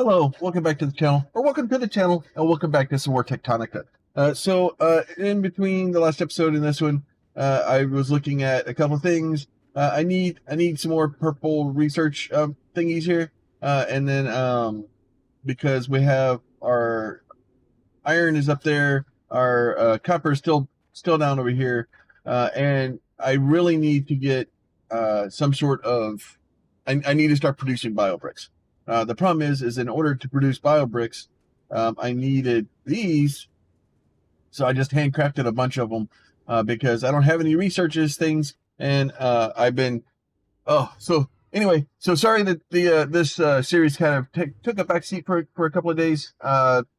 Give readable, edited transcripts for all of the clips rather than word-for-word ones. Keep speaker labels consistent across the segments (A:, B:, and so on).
A: Hello, welcome back to the channel, or welcome to the channel, and welcome back to some more Tectonica. In between the last episode and this one, I was looking at a couple of things. I need some more purple research thingies here, and then because we have our iron is up there, our copper is still down over here, and I really need to get some sort of. I need to start producing biobricks. The problem is in order to produce biobricks, I needed these, so I just handcrafted a bunch of them because I don't have any researches things, and I've been. Oh, so anyway, so sorry that the this series kind of took a backseat for a couple of days,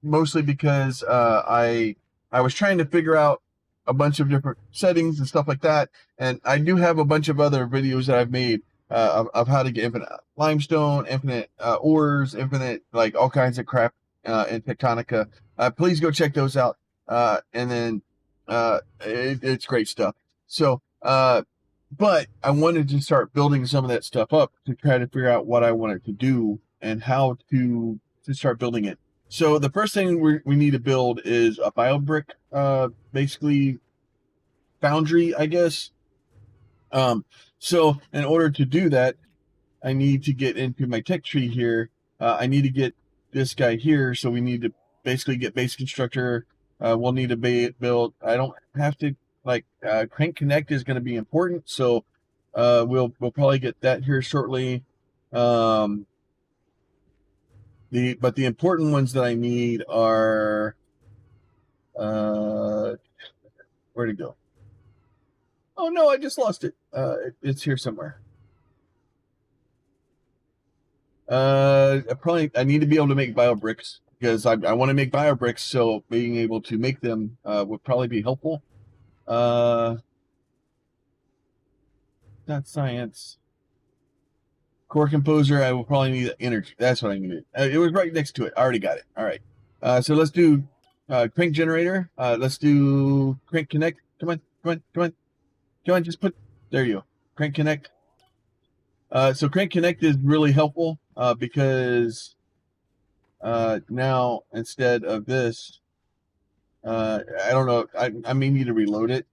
A: mostly because I was trying to figure out a bunch of different settings and stuff like that, and I do have a bunch of other videos that I've made of how to get infinite limestone, infinite ores, infinite like all kinds of crap in Tectonica. Please go check those out, and then it's great stuff. So. But I wanted to start building some of that stuff up to try to figure out what I wanted to do and how to start building it. So the first thing we need to build is a biobrick, basically foundry, I guess. So in order to do that, I need to get into my tech tree here. I need to get this guy here. So we need to basically get base constructor. We'll need to build. I don't have to like crank connect is going to be important. So we'll probably get that here shortly. The important ones that I need are where'd it go? Oh no, I just lost it. It's here somewhere. I need to be able to make biobricks because I want to make biobricks, so being able to make them would probably be helpful. Not science. Core composer, I will probably need energy. That's what I needed. It was right next to it. I already got it. All right. So let's do crank generator. Let's do crank connect. Come on, come on, come on. Come on, just put, there you go. Crank connect. So crank connect is really helpful because now instead of this, I don't know, I may need to reload it.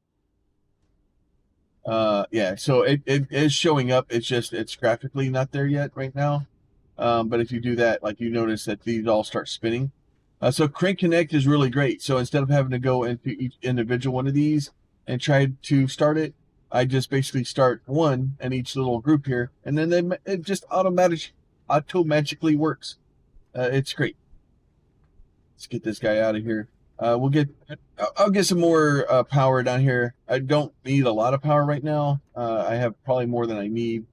A: Yeah, so it is showing up. It's graphically not there yet right now. But if you do that, like you notice that these all start spinning. So crank connect is really great. So instead of having to go into each individual one of these and try to start it, I just basically start one in each little group here, and then it just automatically works. It's great. Let's get this guy out of here. I'll get some more power down here. I don't need a lot of power right now. I have probably more than I need,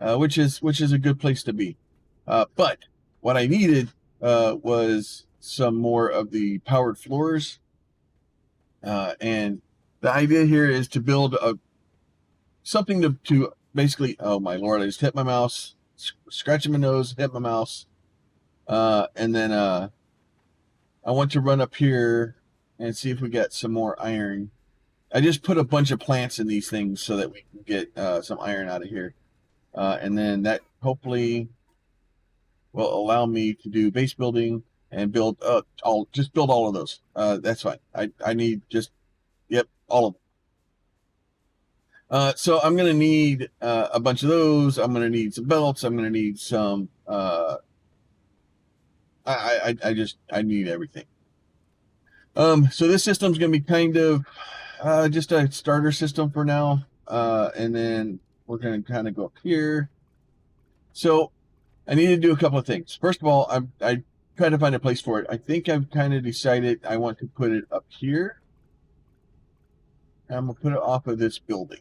A: which is a good place to be. But what I needed was some more of the powered floors. And the idea here is to build something to basically, oh my Lord, I just hit my mouse, scratching my nose, hit my mouse. And then I want to run up here and see if we got some more iron. I just put a bunch of plants in these things so that we can get some iron out of here. And then that hopefully will allow me to do base building and build just build all of those. That's fine. I need just, yep, all of them. So I'm gonna need a bunch of those. I'm gonna need some belts. I'm gonna need some I need everything. So this system's gonna be kind of just a starter system for now. And then we're gonna kind of go up here. So I need to do a couple of things. First of all, I tried to find a place for it. I think I've kind of decided I want to put it up here. And I'm gonna put it off of this building.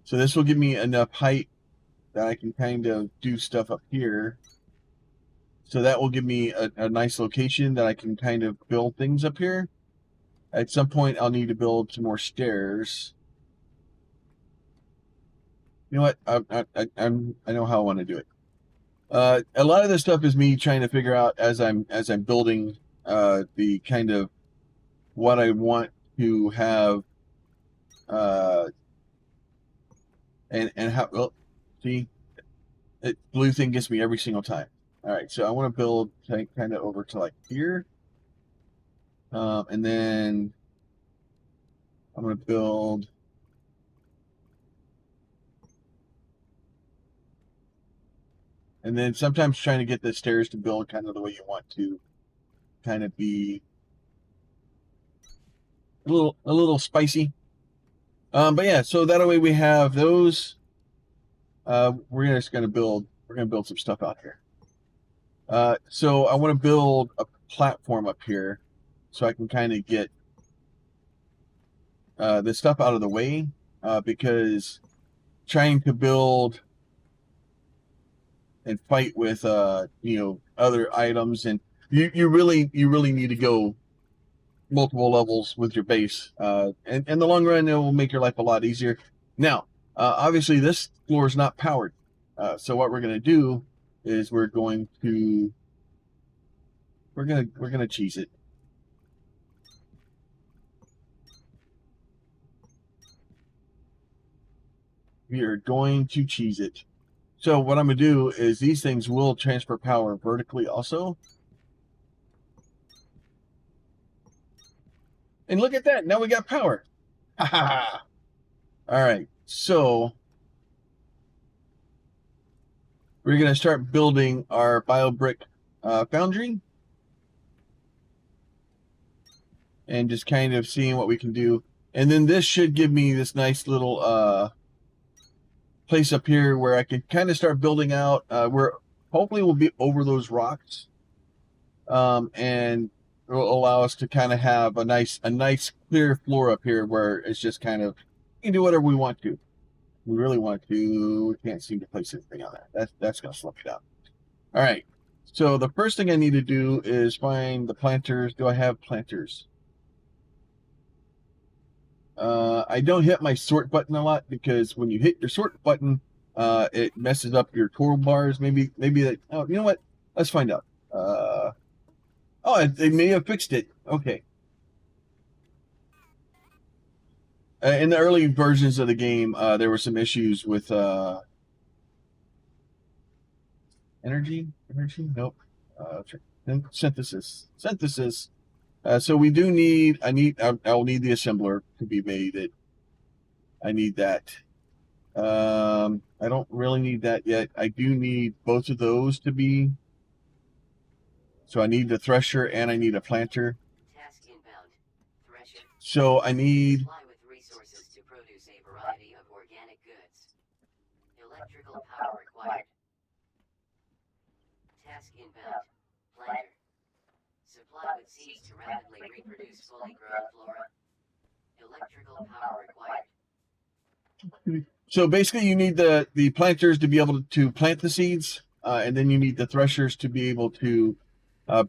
A: So this will give me enough height that I can kind of do stuff up here. So that will give me a nice location that I can kind of build things up here. At some point, I'll need to build some more stairs. You know what? I know how I want to do it. A lot of this stuff is me trying to figure out as I'm building the kind of what I want to have, and how. Well, see, blue thing gets me every single time. All right, so I want to build kind of over to like here. And then I'm going to build. And then sometimes trying to get the stairs to build kind of the way you want to kind of be a little spicy. But yeah, so that way we have those. We're going to build some stuff out here. So I want to build a platform up here so I can kind of get this stuff out of the way, because trying to build and fight with other items, and you really need to go multiple levels with your base, and in the long run it will make your life a lot easier. Now, obviously this floor is not powered, so what we're going to do is we're going to cheese it. We are going to cheese it. So what I'm going to do is these things will transfer power vertically also. And look at that. Now we got power. Ha ha ha. All right. So we're going to start building our Biobrick foundry. And just kind of seeing what we can do. And then this should give me this nice little place up here where I can kind of start building out, where hopefully we'll be over those rocks, and it will allow us to kind of have a nice clear floor up here where it's just kind of, we can do whatever we want to. We really want to. We can't seem to place anything on that. That's going to slow me down. All right. So the first thing I need to do is find the planters. Do I have planters? I don't hit my sort button a lot because when you hit your sort button, it messes up your toolbars. Maybe that. Oh, you know what? Let's find out. Oh, they may have fixed it. Okay. In the early versions of the game, there were some issues with energy. Nope. Synthesis. So we do need. I'll need the assembler to be made. I need that. I don't really need that yet. I do need both of those to be. So I need the thresher and I need a planter.
B: Task inbound. Thresher.
A: So I need.
B: Supply with resources to produce a variety of organic goods. Electrical power required. Task inbound. Planter. Supply with seeds to rapidly reproduce fully grown flora. Electrical power required.
A: So basically, you need the planters to be able to plant the seeds, and then you need the threshers to be able to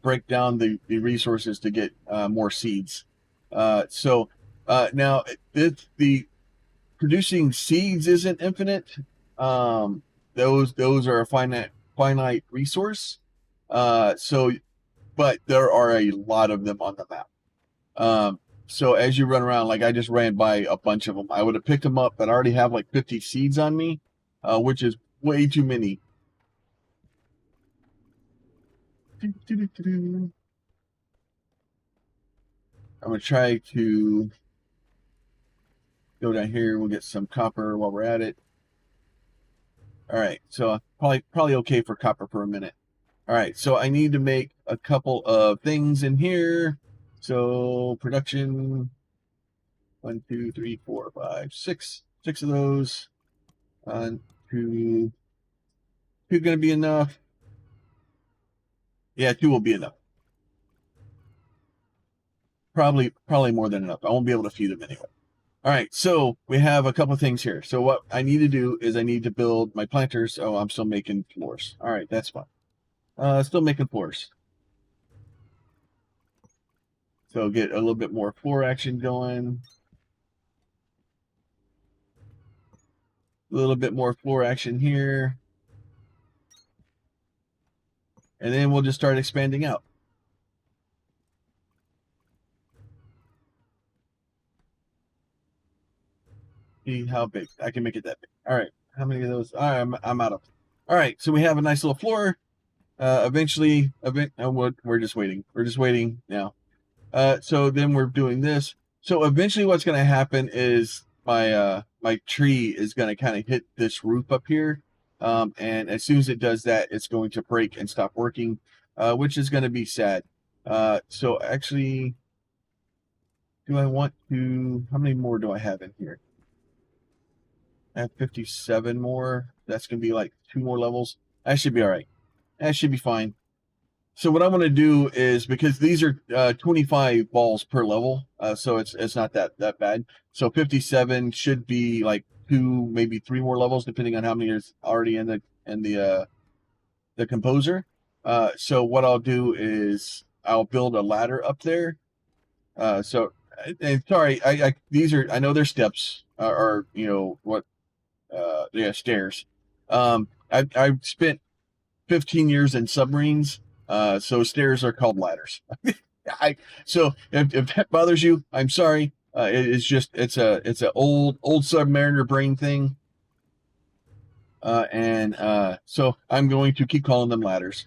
A: break down the resources to get more seeds. So now, if the producing seeds isn't infinite, those are a finite resource. But there are a lot of them on the map. So as you run around, like I just ran by a bunch of them. I would have picked them up, but I already have like 50 seeds on me, which is way too many. I'm going to try to go down here. We'll get some copper while we're at it. All right, so probably okay for copper for a minute. All right, so I need to make a couple of things in here. So production, 1, 2, 3, 4, 5, 6 of those. 2 going to be enough. Yeah, 2 will be enough. Probably more than enough. I won't be able to feed them anyway. All right, so we have a couple of things here. So what I need to do is I need to build my planters. Oh, I'm still making floors. All right, that's fine. Still making floors. So get a little bit more floor action going. A little bit more floor action here. And then we'll just start expanding out. See how big. I can make it that big. All right. How many of those? All right, I'm out of. All right. So we have a nice little floor. eventually, we're just waiting. We're just waiting now. So then we're doing this. So eventually, what's going to happen is my tree is going to kind of hit this roof up here, and as soon as it does that, it's going to break and stop working, which is going to be sad. So actually, do I want to? How many more do I have in here? I have 57 more. That's going to be like 2 more levels. That should be all right. That should be fine. So what I'm going to do is, because these are 25 balls per level, so it's not that bad. So 57 should be like 2, maybe 3 more levels, depending on how many is already in the composer. So what I'll do is I'll build a ladder up there. So and sorry, these are, I know they're steps, or what, yeah, stairs. I've spent 15 years in submarines, so stairs are called ladders. So if that bothers you, I'm sorry. It's just it's a old submariner brain thing, and so I'm going to keep calling them ladders.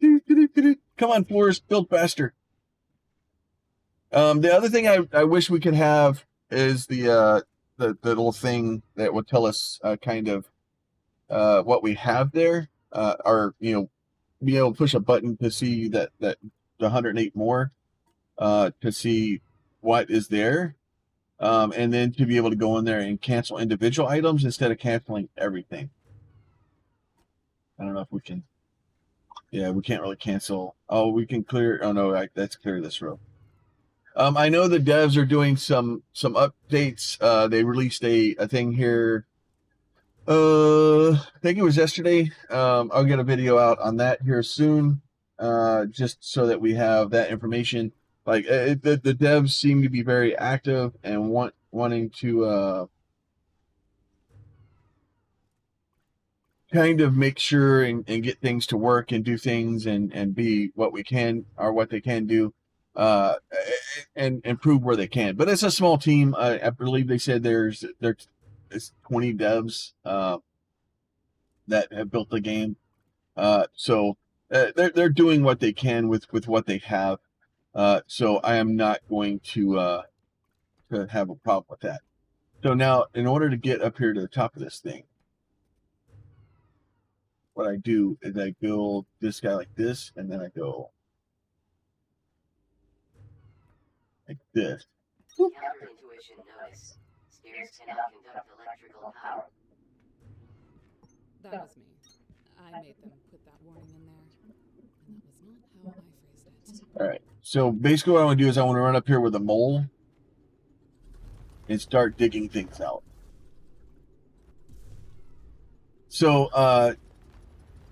A: Come on, Forrest, build faster. The other thing I wish we could have is the little thing that would tell us kind of what we have there, or be able to push a button to see that the 108 more, to see what is there, and then to be able to go in there and cancel individual items instead of canceling everything. I don't know if we can. Yeah, we can't really cancel. Oh, we can clear. Oh no, that's clear this row. I know the devs are doing some updates. They released a thing here. I think it was yesterday. I'll get a video out on that here soon, just so that we have that information. Like the devs seem to be very active and wanting to kind of make sure and get things to work and do things and be what we can, or what they can do, uh, and improve where they can. But it's a small team. I believe they said there's 20 devs that have built the game. So they're doing what they can with what they have. So I am not going to have a problem with that. So now, in order to get up here to the top of this thing, what I do is I build this guy like this, and then I go like this.
B: Counterintuition notice. Stairs cannot conduct electrical power.
C: That was me. I made them put that warning in there. And that was not how I phrased it.
A: All right. So basically what I want to do is I want to run up here with a mole and start digging things out. So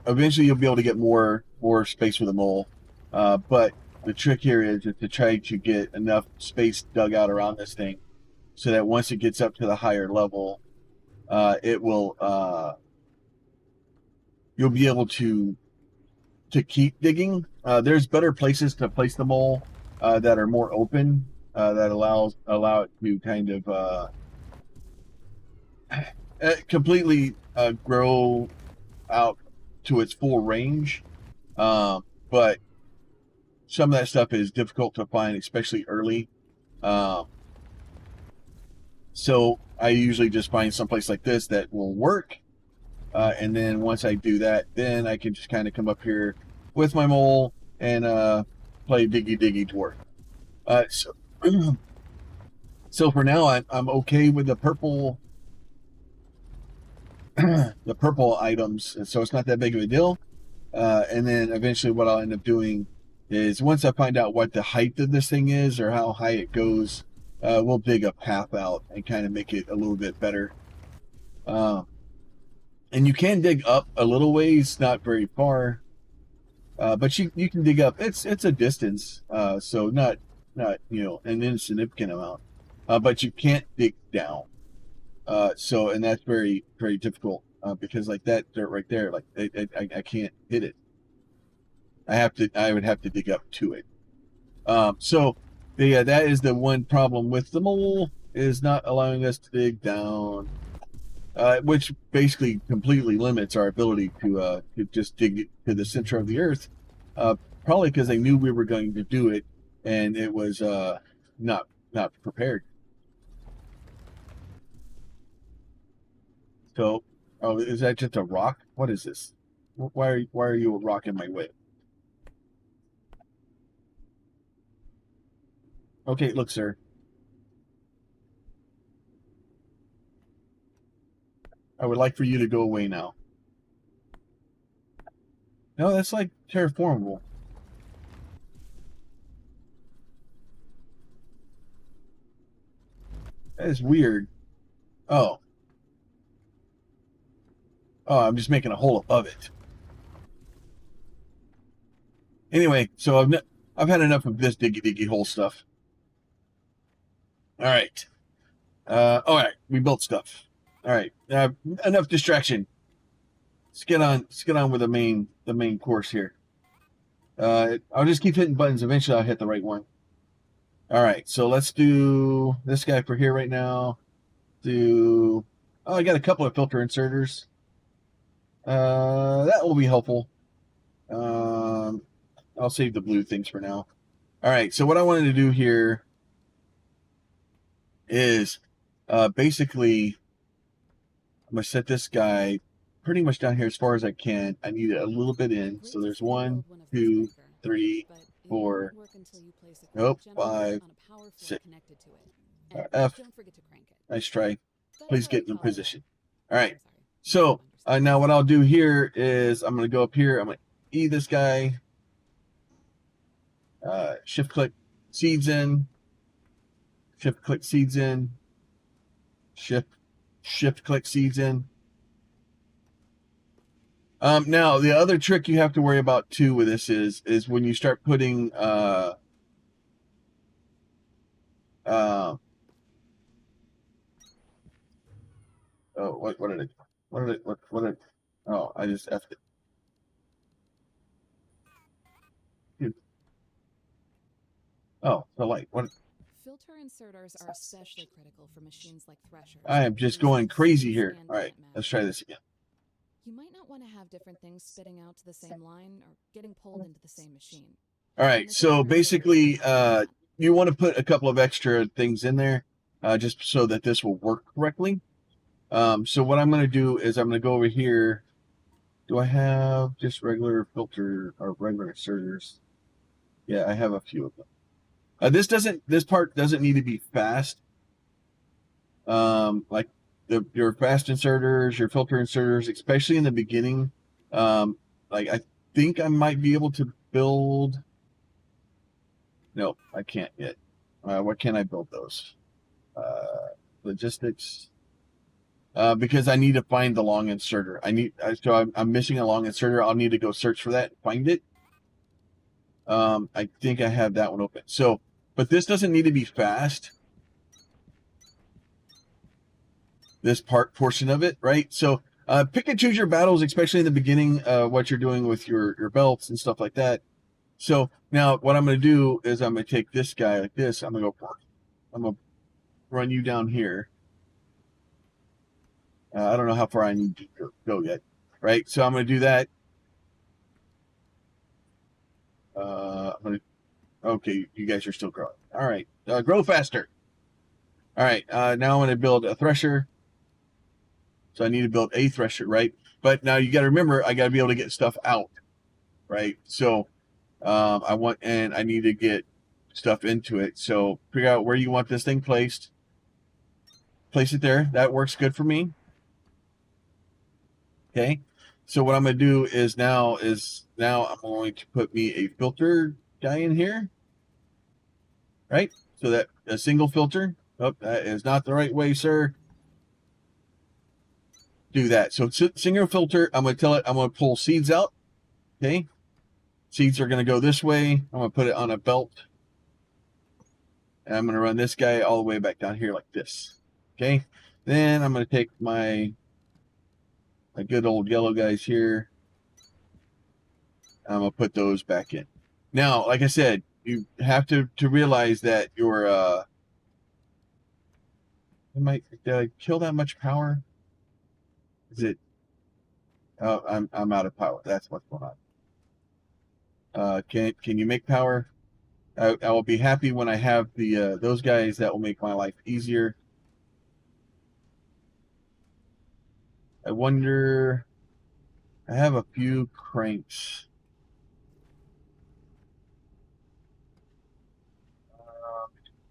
A: eventually you'll be able to get more space with a mole. But the trick here is to try to get enough space dug out around this thing so that once it gets up to the higher level, it will you'll be able to keep digging. There's better places to place the mole that are more open, that allow it to kind of completely grow out to its full range. But some of that stuff is difficult to find, especially early. So I usually just find someplace like this that will work. And then once I do that, then I can just kind of come up here with my mole and play diggy to work. So for now, I'm okay with the purple the purple items, so it's not that big of a deal. And then eventually, what I'll end up doing is, once I find out what the height of this thing is or how high it goes, we'll dig a path out and kind of make it a little bit better. And you can dig up a little ways, not very far, but you can dig up. It's a distance, so not an insignificant amount, but you can't dig down. So, and that's very, very difficult, because like that dirt right there, like I can't hit it. I would have to dig up to it. So yeah, that is the one problem with the mole, is not allowing us to dig down. which basically completely limits our ability to just dig to the center of the earth. Probably because they knew we were going to do it, and it was not prepared. So, oh, is that just a rock? What is this? Why are you a rock in my way? Okay, look, sir. I would like for you to go away now. No, that's like terraformable. That is weird. Oh. Oh, I'm just making a hole above it. Anyway, so I've had enough of this diggy hole stuff. All right. All right, we built stuff. All right, enough distraction. Let's get on with the main course here. I'll just keep hitting buttons. Eventually, I'll hit the right one. All right, so let's do this guy for here right now. Oh, I got a couple of filter inserters. That will be helpful. I'll save the blue things for now. All right, so what I wanted to do here is basically I'm going to set this guy pretty much down here as far as I can. I need it a little bit in. So there's 1, 2, 3, 4, nope, 5, 6. F. Nice try. Please get in position. All right. So now what I'll do here is I'm going to go up here. I'm going to E this guy. Shift click seeds in. Shift click seeds in. Shift click seeds in. Now the other trick you have to worry about too with this is when you start putting oh, what did it oh, I just effed it. Dude. Oh, the light. What?
C: Filter inserters are especially critical for machines like threshers.
A: I am just going crazy here. All right, let's try this again.
C: You might not want to have different things spitting out to the same line or getting pulled into the same machine.
A: All right, so basically, you want to put a couple of extra things in there just so that this will work correctly. So what I'm going to do is I'm going to go over here. Do I have just regular filter or regular inserters? Yeah, I have a few of them. This part doesn't need to be fast. Like your fast inserters, your filter inserters, especially in the beginning. Like I think I might be able to build. No, I can't yet. What can I build those? Logistics. Because I need to find the long inserter. I'm missing a long inserter. I'll need to go search for that and find it. I think I have that one open. So, but this doesn't need to be fast. This portion of it, right? So, pick and choose your battles, especially in the beginning. What you're doing with your belts and stuff like that. So now what I'm going to do is I'm going to take this guy like this. I'm going to go run you down here. I don't know how far I need to go yet, right? So I'm going to do that. Okay, you guys are still growing. All right, grow faster. All right, now I'm going to build a thresher. So I need to build a thresher, right? But now you got to remember, I got to be able to get stuff out, right? So I need to get stuff into it. So figure out where you want this thing placed. Place it there. That works good for me. Okay. So what I'm going to do is now I'm going to put me a filter guy in here. Right? So that a single filter. Oh, that is not the right way, sir. Do that. So single filter, I'm going to tell it, I'm going to pull seeds out. Okay. Seeds are going to go this way. I'm going to put it on a belt. And I'm going to run this guy all the way back down here like this. Okay. Then I'm going to take my good old yellow guys here. I'm going to put those back in. Now, like I said, you have to realize that your did I kill that much power? Is it? Oh, I'm out of power. That's what's going on. Can you make power? I will be happy when I have the those guys. That will make my life easier. I wonder. I have a few cranks.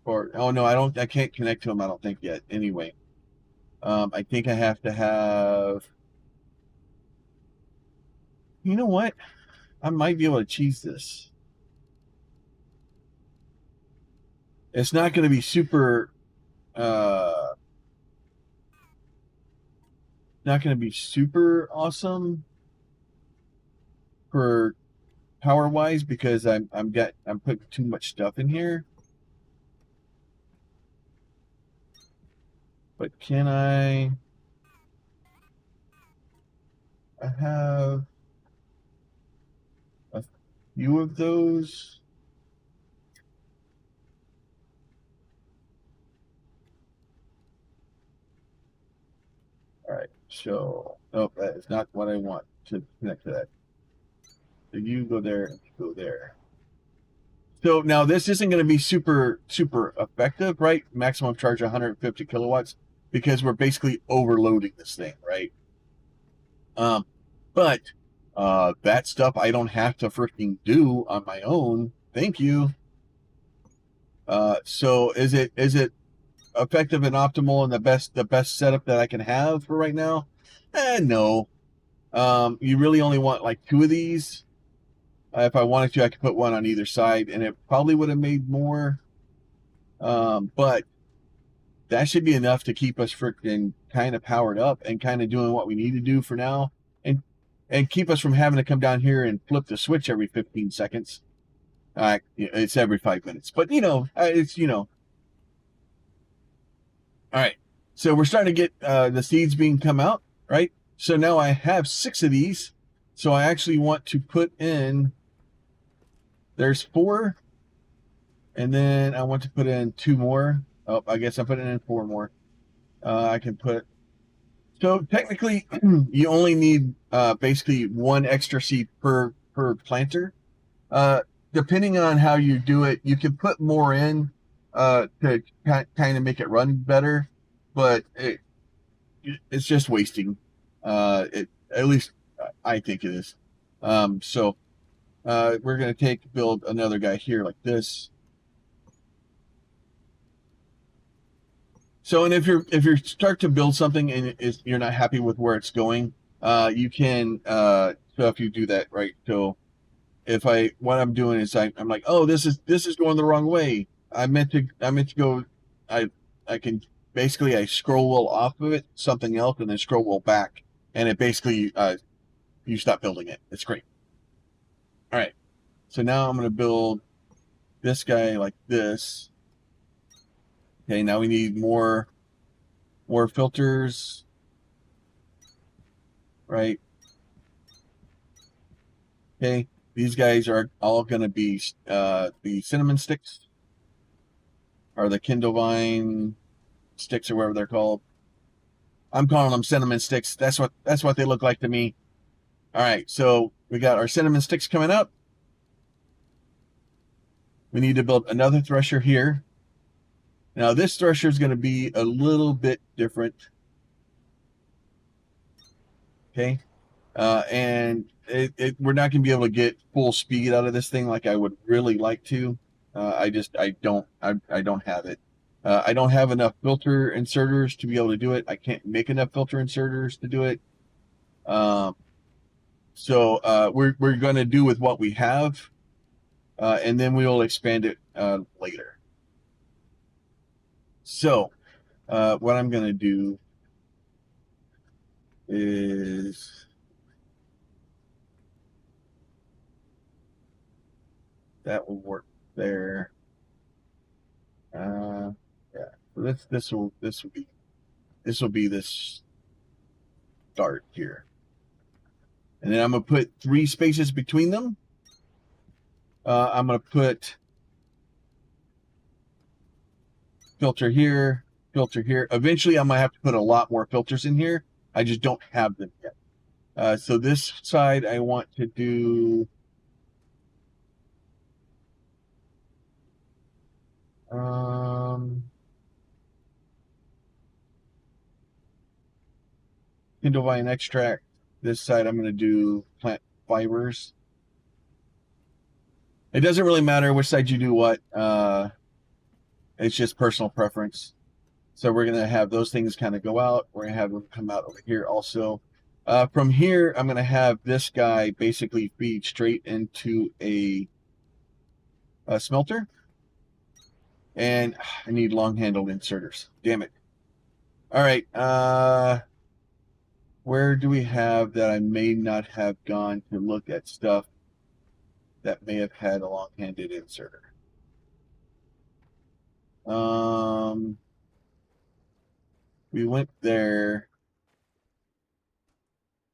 A: Or oh no, I don't. I can't connect to them. I don't think yet. Anyway, I think I have to have. You know what? I might be able to cheese this. It's not going to be super. Not going to be super awesome for power wise because I'm putting too much stuff in here. But can I have a few of those? All right, so nope, that is not what I want to connect to that. So you go there and you go there. So now this isn't going to be super effective, right? Maximum charge 150 kilowatts because we're basically overloading this thing, right? But that stuff I don't have to freaking do on my own. Thank you. So is it effective and optimal and the best setup that I can have for right now? No. You really only want like 2 of these. If I wanted to, I could put one on either side, and it probably would have made more. But that should be enough to keep us freaking kind of powered up and kind of doing what we need to do for now, and keep us from having to come down here and flip the switch every 15 seconds. It's every 5 minutes, but it's All right. So we're starting to get the seeds being come out, right? So now I have 6 of these. So I actually want to put in. There's 4, and then I want to put in 2 more. Oh, I guess I'm putting in 4 more. I can put. So technically, you only need basically 1 extra seed per planter. Depending on how you do it, you can put more in to kind of make it run better, but it's just wasting. At least I think it is. So we're going to build another guy here like this. So, and if you start to build something and you're not happy with where it's going, you can. So if you do that, right? So what I'm doing is I'm like, oh, this is going the wrong way. I meant to go. I can basically I scroll wheel off of it, something else, and then scroll wheel back, and it basically you stop building it. It's great. All right. So now I'm going to build this guy like this. Okay, now we need more filters, right? Okay, these guys are all going to be the cinnamon sticks, or the Kindle vine sticks, or whatever they're called. I'm calling them cinnamon sticks. That's what they look like to me. All right, so we got our cinnamon sticks coming up. We need to build another thresher here. Now this thresher is going to be a little bit different. Okay. And we're not going to be able to get full speed out of this thing like I would really like to. I don't have it. I don't have enough filter inserters to be able to do it. I can't make enough filter inserters to do it. So we're going to do with what we have, and then we will expand it later. So what I'm going to do is that will work there. Yeah. So this will be this start here, and then I'm gonna put 3 spaces between them. I'm gonna put filter here, filter here. Eventually, I'm gonna have to put a lot more filters in here. I just don't have them yet. So this side I want to do Kindle vine extract. This side I'm going to do plant fibers. It doesn't really matter which side you do what. It's just personal preference. So we're going to have those things kind of go out. We're going to have them come out over here also. From here, I'm going to have this guy basically feed straight into a smelter. And I need long-handled inserters. Damn it. All right. Where do we have that I may not have gone to look at stuff that may have had a long-handed inserter? We went there.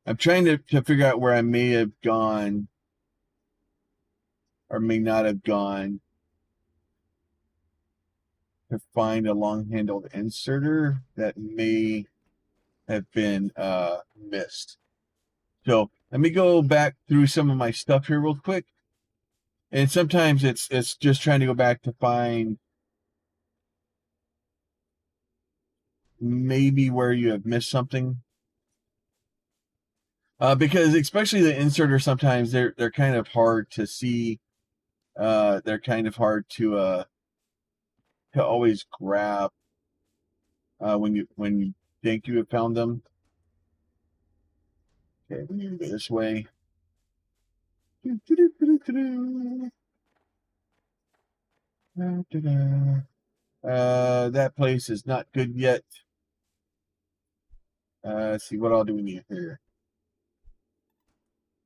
A: I'm trying to figure out where I may have gone or may not have gone to find a long-handled inserter that may have been missed. So let me go back through some of my stuff here real quick. And sometimes it's just trying to go back to find maybe where you have missed something. Because especially the inserter, sometimes they're kind of hard to see. They're kind of hard to always grab when you think you have found them. Okay, we need to go this way. That place is not good yet. Let's see, what all do we need here?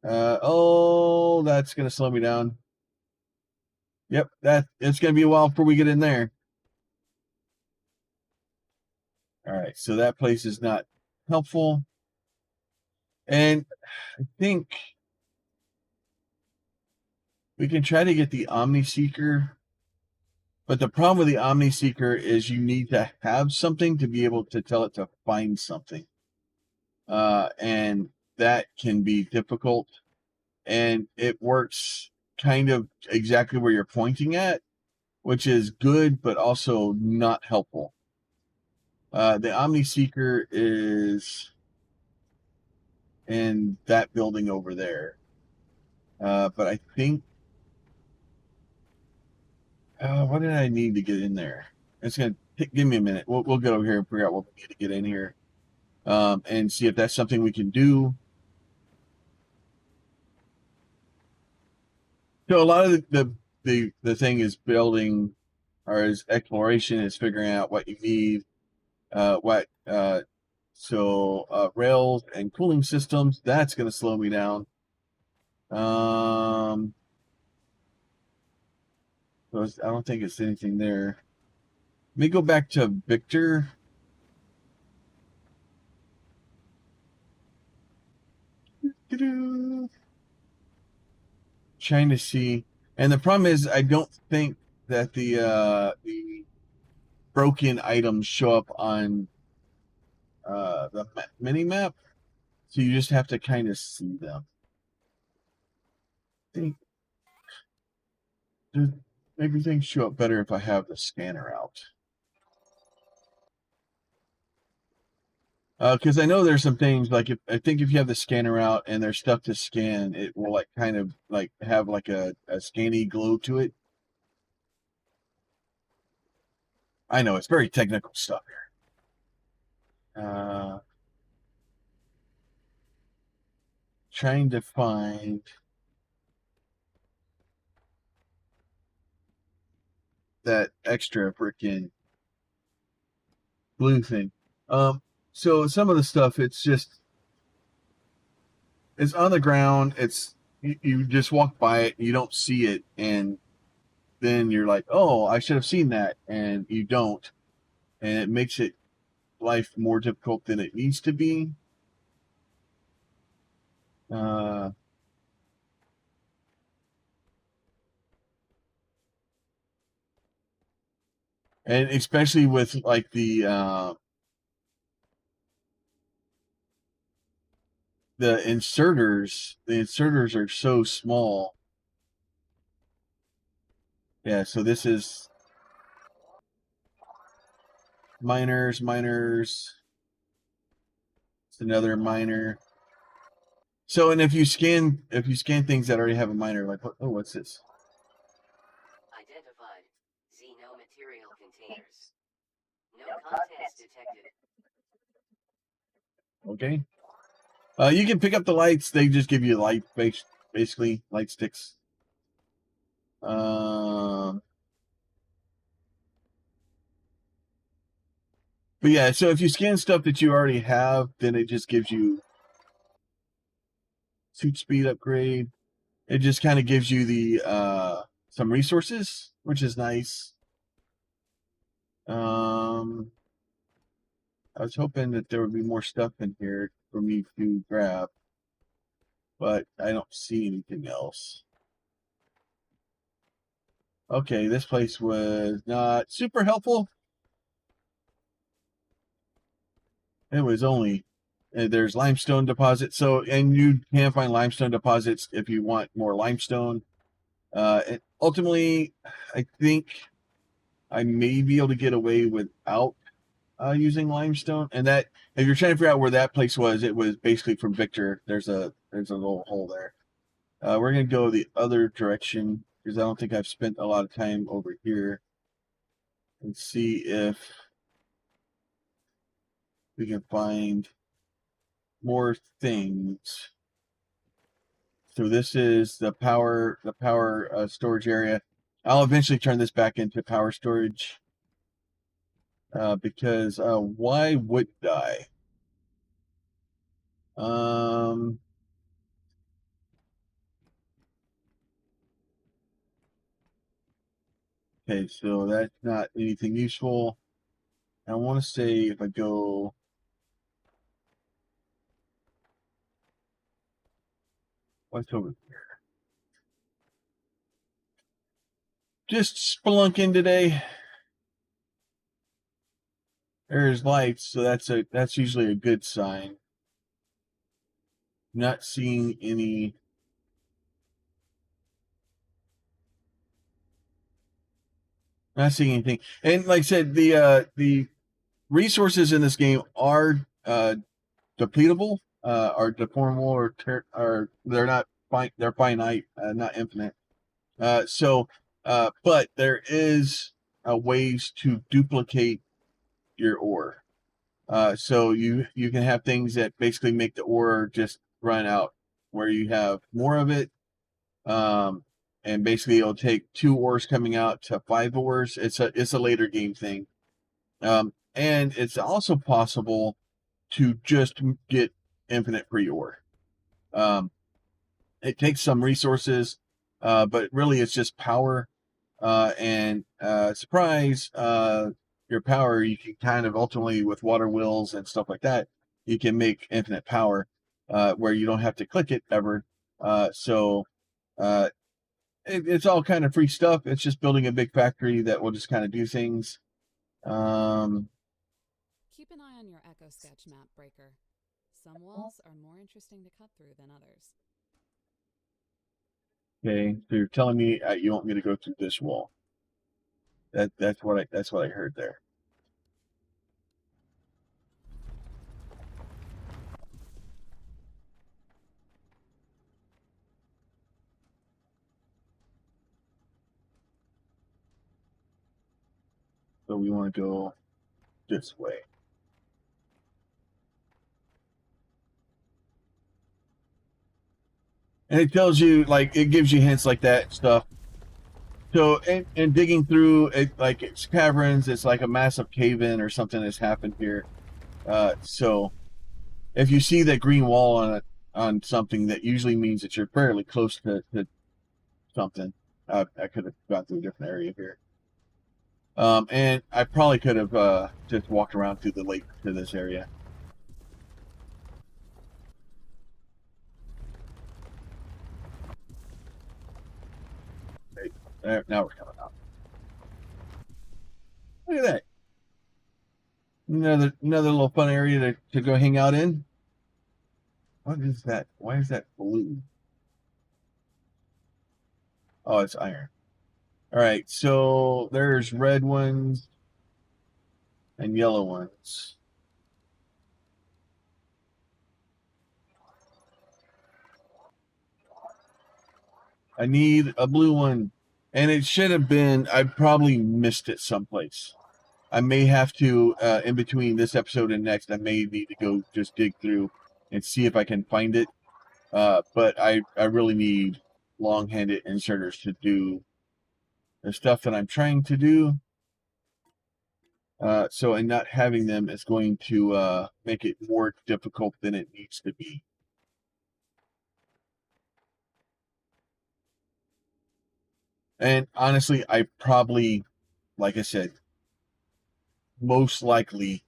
A: Oh, that's gonna slow me down. Yep, it's gonna be a while before we get in there. All right, so that place is not helpful. And I think we can try to get the Omni Seeker. But the problem with the Omni Seeker is you need to have something to be able to tell it to find something. And that can be difficult. And it works kind of exactly where you're pointing at, which is good, but also not helpful. The Omni Seeker is in that building over there. But I think, what did I need to get in there? It's going to give me a minute. We'll get over here and figure out what we need to get in here. And see if that's something we can do. So a lot of the thing is building, or is exploration, is figuring out what you need, rails and cooling systems. That's going to slow me down. So I don't think it's anything there. Let me go back to Victor. Trying to see, and the problem is I don't think that the broken items show up on the mini map, so you just have to kind of see them. I think maybe things show up better if I have the scanner out. Because I know there's some things like I think if you have the scanner out and there's stuff to scan, it will like kind of like have like a scanny glow to it. I know it's very technical stuff here. Trying to find that extra freaking blue thing. So some of the stuff, it's on the ground. You just walk by it, you don't see it, and then you're like, oh, I should have seen that, and you don't, and it makes it life more difficult than it needs to be. And especially with like the the inserters are so small. Yeah, so this is miners. It's another miner. So, and if you scan things that already have a miner, like what's this?
B: Identified. Xeno material containers. No contents detected.
A: Okay. You can pick up the lights. They just give you light, basically light sticks. But yeah, so if you scan stuff that you already have, then it just gives you suit speed upgrade. It just kind of gives you the some resources, which is nice. I was hoping that there would be more stuff in here for me to grab, but I don't see anything else. Okay, this place was not super helpful. It was only there's limestone deposits. So, and you can find limestone deposits if you want more limestone. And ultimately, I think I may be able to get away without using limestone. And that, if you're trying to figure out where that place was, it was basically from Victor. There's a little hole there. We're gonna go the other direction because I don't think I've spent a lot of time over here. And see if we can find more things. So this is the power storage area. I'll eventually turn this back into power storage because why would I? Okay, so that's not anything useful. I want to say if I go, what's over here? Just spelunking today. There's lights, so that's usually a good sign. Not seeing any. Not seeing anything. And like I said, the resources in this game are depletable, are deformable, or they're not they're finite, not infinite. But there is ways to duplicate your ore. So you can have things that basically make the ore just run out, where you have more of it. And basically it'll take 2 ores coming out to 5 ores. It's a later game thing. And it's also possible to just get infinite free ore. It takes some resources, but really it's just power. And surprise, your power, you can kind of ultimately with water wheels and stuff like that, you can make infinite power where you don't have to click it ever. It's all kind of free stuff. It's just building a big factory that will just kind of do things.
C: Keep an eye on your Echo Sketch map, Breaker. Some walls are more interesting to cut through than others.
A: Okay, so you're telling me you want me to go through this wall. That's what I heard there. So we want to go this way. And it tells you, like, it gives you hints like that stuff. So, and digging through it, like it's caverns, it's like a massive cave-in or something has happened here. So if you see that green wall on something, that usually means that you're fairly close to something. I could have gone through a different area here. And I probably could have just walked around through the lake to this area. Okay, now we're coming out. Look at that. Another little fun area to go hang out in. What is that? Why is that blue? Oh, it's iron. All right, so there's red ones and yellow ones. I need a blue one. And it should have been, I probably missed it someplace. I may have to, in between this episode and next, I may need to go just dig through and see if I can find it. But I really need long-handed inserters to do the stuff that I'm trying to do. And not having them is going to make it more difficult than it needs to be. And honestly, I probably, like I said, most likely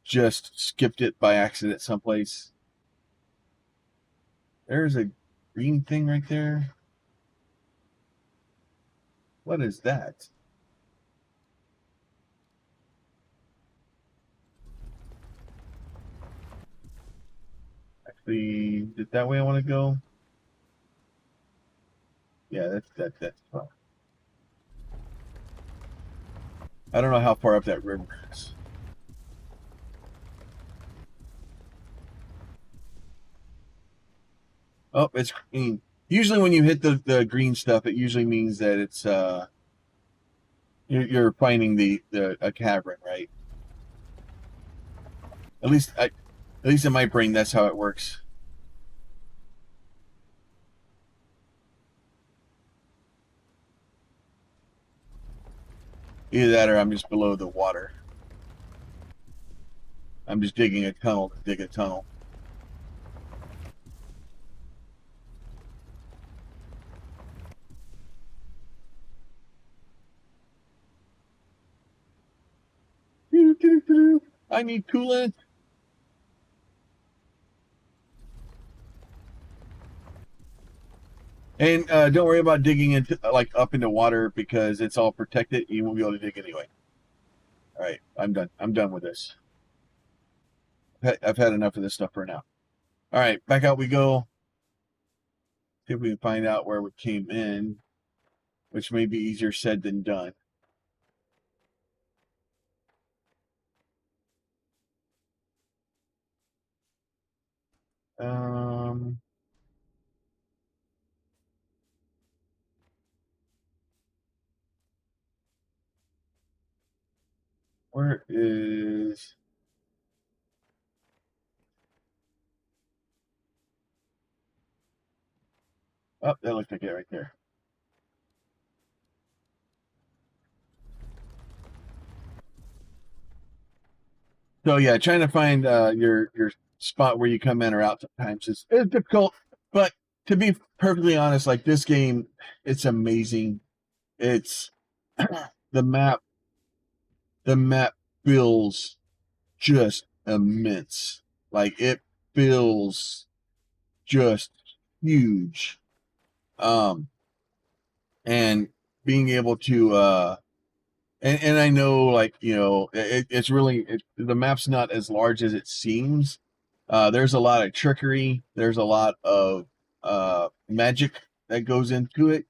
A: just skipped it by accident someplace. There's a green thing right there. What is that? Actually, is it that way I want to go? Yeah, that's fine. I don't know how far up that river is. Oh, it's green. Usually when you hit the green stuff, it usually means that it's you're finding a cavern, right? At least in my brain, that's how it works. Either that or I'm just below the water. I'm just digging a tunnel to dig a tunnel. I need coolant. And don't worry about digging into up into water because it's all protected. You won't be able to dig anyway. All right, I'm done. I'm done with this. I've had enough of this stuff for now. All right, back out we go. See if we can find out where we came in, which may be easier said than done. Where is... Oh, that looks like it right there. So yeah, trying to find your spot where you come in or out sometimes is difficult. But to be perfectly honest, like this game, it's amazing. It's the map feels just immense. Like it feels just huge. And being able to and I know, like, you know, it's really the map's not as large as it seems. There's a lot of trickery. There's a lot of magic that goes into it.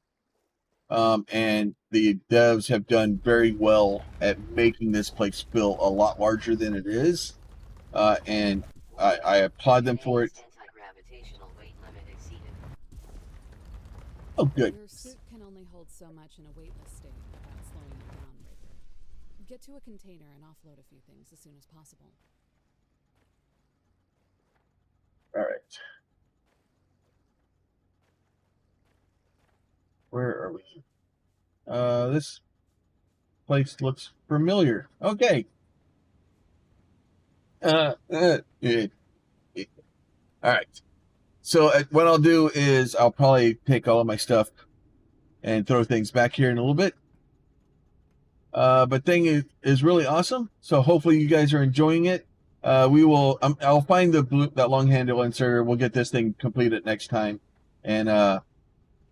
A: And the devs have done very well at making this place feel a lot larger than it is. And I applaud them for it.
B: Anti-gravitational weight limit exceeded.
A: Oh, good.
C: Your suit can only hold so much in a weightless state without slowing you down, Raker. Get to a container and offload a few things as soon as possible.
A: All right. Where are we? This place looks familiar. Okay. All right. So what I'll do is I'll probably take all of my stuff and throw things back here in a little bit. But thing is really awesome. So hopefully you guys are enjoying it. I'll find that long handle inserter. We'll get this thing completed next time, and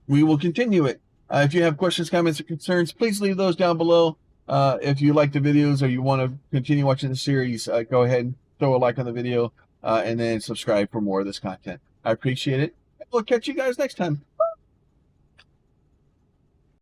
A: we will continue it. If you have questions, comments, or concerns, please leave those down below. If you like the videos or you want to continue watching the series, go ahead and throw a like on the video. and then subscribe for more of this content. I appreciate it. We'll catch you guys next time.